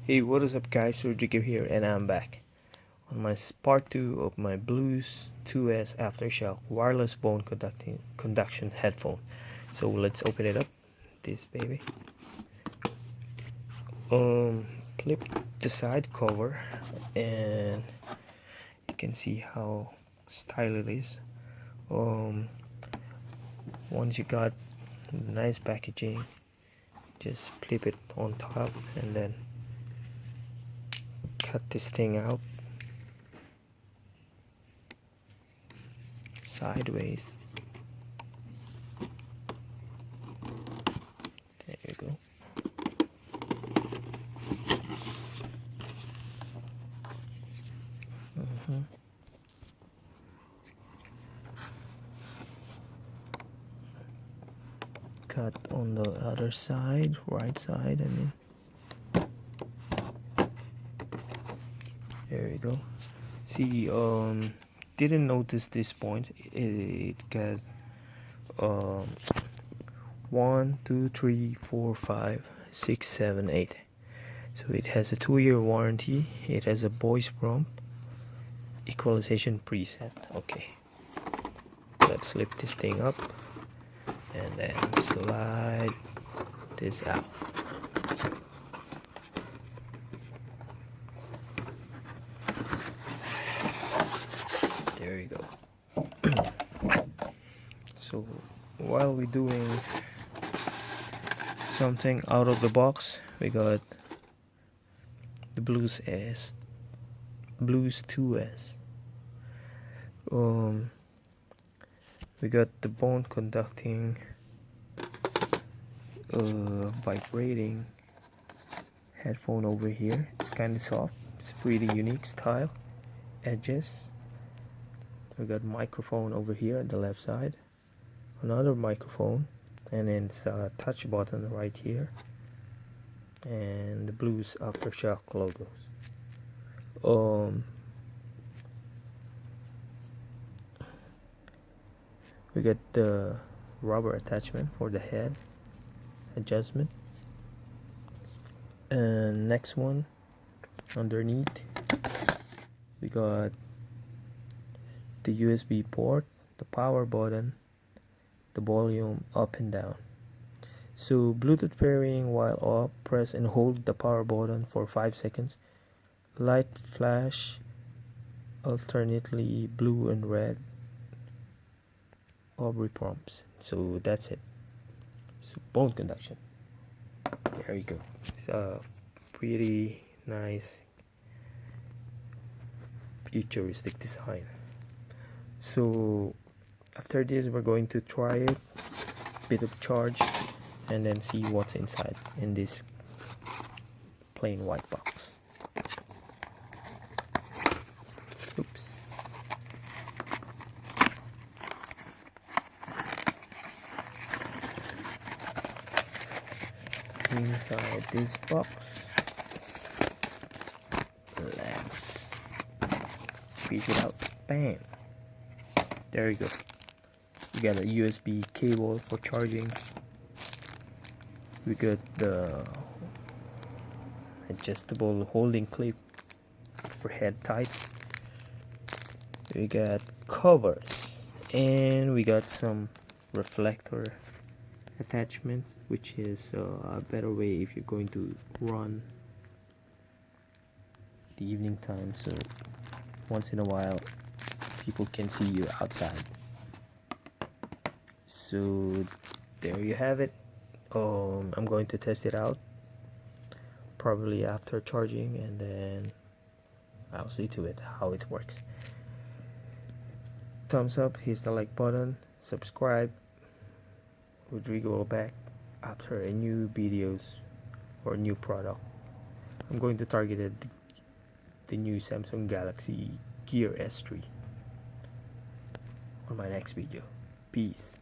Hey, what is up guys, Rodrigo here and I'm back on my part 2 of my Blues 2S Aftershokz wireless bone conduction headphone. So let's open it up, this baby. Flip the side cover and you can see how stylish it is. Once you got nice packaging, just flip it on top and then cut this thing out sideways. There you go. Cut on the other side, right side, I mean. There you go. See, didn't notice this point. It got 1, 2, 3, 4, 5, 6, 7, 8. So it has a 2-year warranty. It has a voice prompt, equalization preset. Okay, let's slip this thing up and then slide this out. There you go. So while we're doing something out of the box, we got the Blues 2S. We got the bone conducting vibrating headphone over here. It's kind of soft. It's pretty unique style. Edges. We got microphone over here at the left side, another microphone, and then it's a touch button right here, and the Blues Aftershokz logos. We get the rubber attachment for the head adjustment, and next one underneath we got the USB port, the power button, the volume up and down. So Bluetooth pairing, while up, press and hold the power button for 5 seconds. Light flash alternately blue and red Aubrey prompts. So that's it. So bone conduction. There you go. It's a pretty nice futuristic design. So after this we're going to try it, bit of charge, and then see what's inside in this plain white box. Oops. Inside this box, let's squeeze it out. Bam! There you go. We got a USB cable for charging. We got the adjustable holding clip for head tight. We got covers, and we got some reflector attachments, which is a better way if you're going to run the evening time, so once in a while people can see you outside. So there you have it. I'm going to test it out probably after charging, and then I'll see to it how it works. Thumbs up, hit the like button, subscribe. Rodrigo will back after a new videos or new product. I'm going to target the new Samsung Galaxy Gear S3 on my next video. Peace.